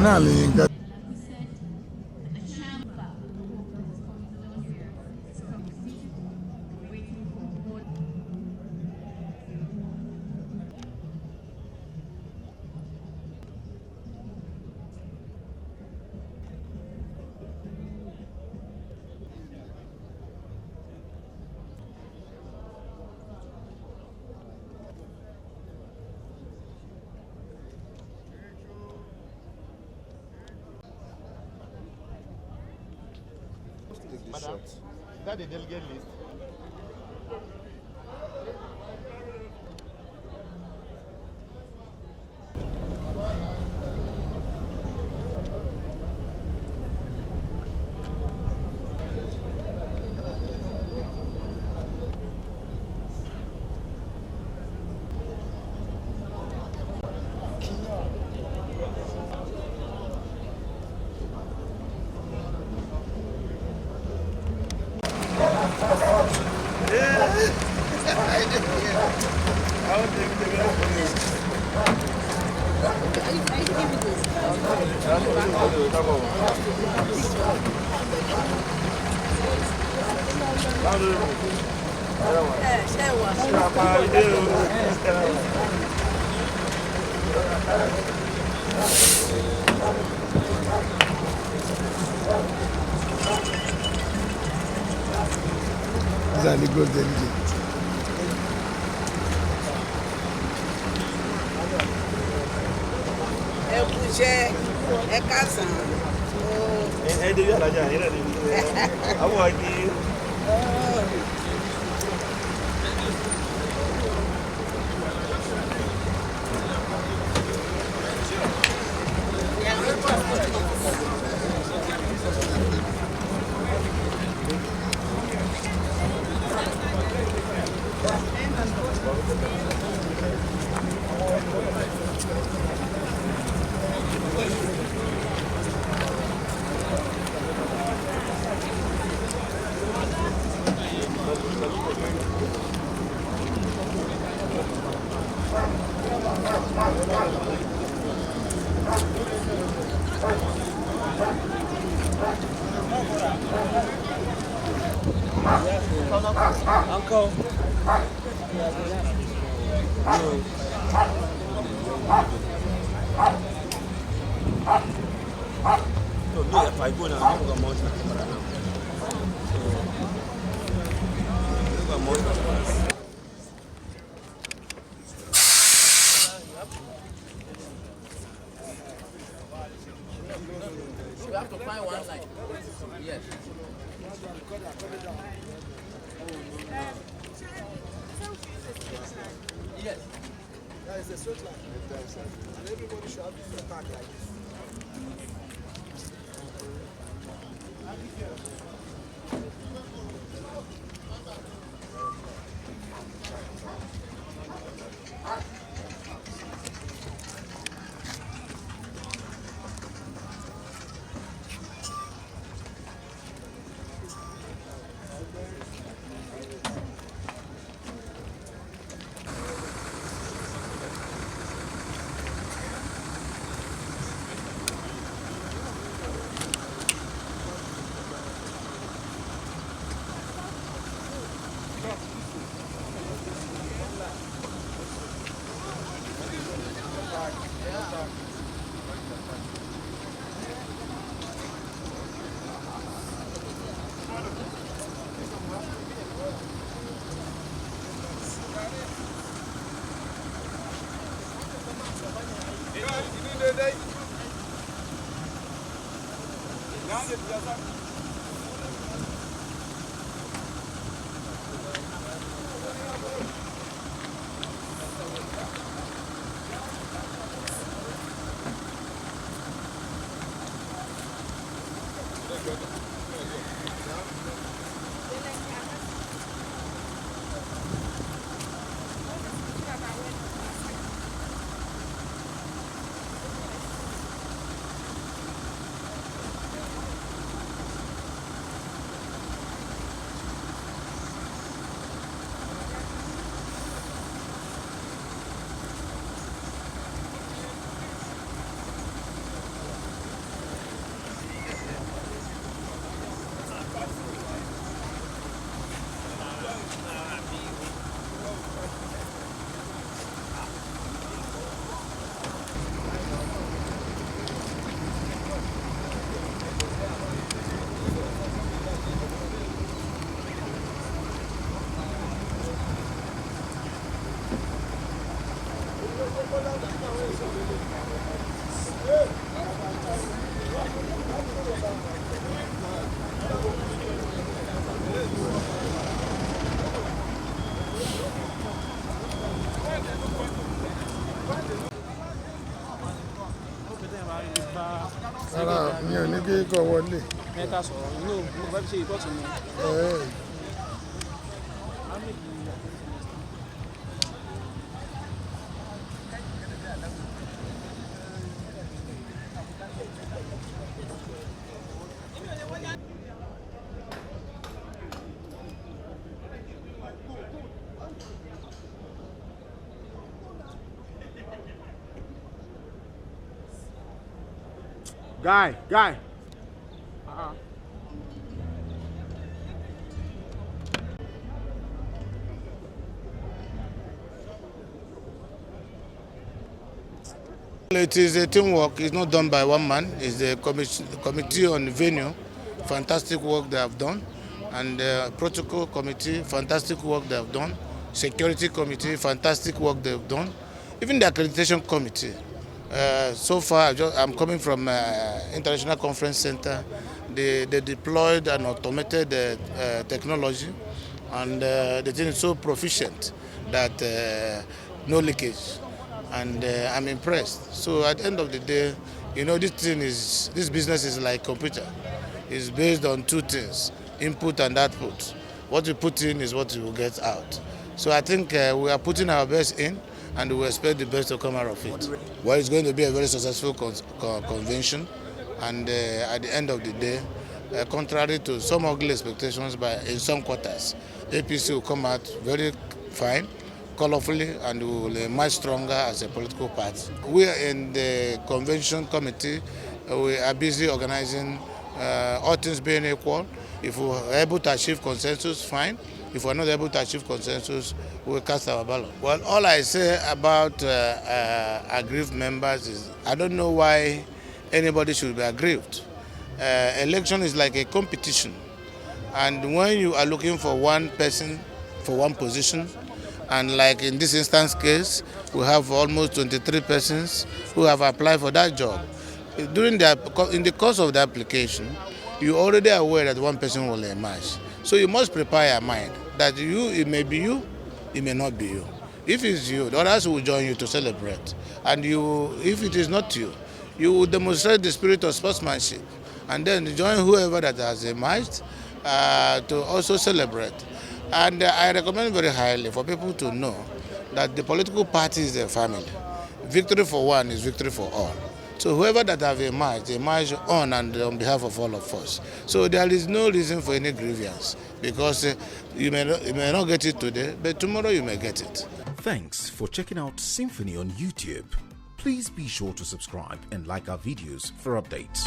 Madam, is that the delegate list? These are the good delegates. Abuja, Ekasa. Eh, do you have a job? I'm working. Uncle. No, me if I go now, I'm going to mount my camera now. So, I'm going to mount my camera. You have to find one line. Yes. Yes. That is a straight line. And everybody should have this attack like this. Ara mi ò ní kí kò wọlé. Ẹ ká sọ̀rọ̀ inú mo fẹ́ fi ṣe ìbọ̀tì mi. Guy. It is a teamwork. It's not done by one man. It's the committee on venue. Fantastic work they have done. And the protocol committee, fantastic work they have done. Security committee, fantastic work they've done. Even the accreditation committee. So far, I'm coming from International Conference Center. They deployed an automated technology, and the thing is so proficient that no leakage. And I'm impressed. So at the end of the day, you know, this business is like computer. It's based on two things: input and output. What you put in is what you will get out. So I think we are putting our best in, and we expect the best to come out of it. Well, it's going to be a very successful convention, and at the end of the day, contrary to some ugly expectations in some quarters, APC will come out very fine, colorfully, and we will emerge stronger as a political party. We are in the convention committee. We are busy organizing, all things being equal. If we are able to achieve consensus, fine. If we're not able to achieve consensus, we'll cast our ballot. Well, all I say about aggrieved members is I don't know why anybody should be aggrieved. Election is like a competition. And when you are looking for one person for one position, and like in this instance case, we have almost 23 persons who have applied for that job. In the course of the application, you're already aware that one person will emerge. So you must prepare your mind that it may be you, it may not be you. If it's you, the others will join you to celebrate. And if it is not you, you will demonstrate the spirit of sportsmanship and then join whoever that has emerged to also celebrate. And I recommend very highly for people to know that the political party is a family. Victory for one is victory for all. So whoever that have emerged on and on behalf of all of us. So there is no reason for any grievance because you may not get it today, but tomorrow you may get it. Thanks for checking out SYMFONI on YouTube. Please be sure to subscribe and like our videos for updates.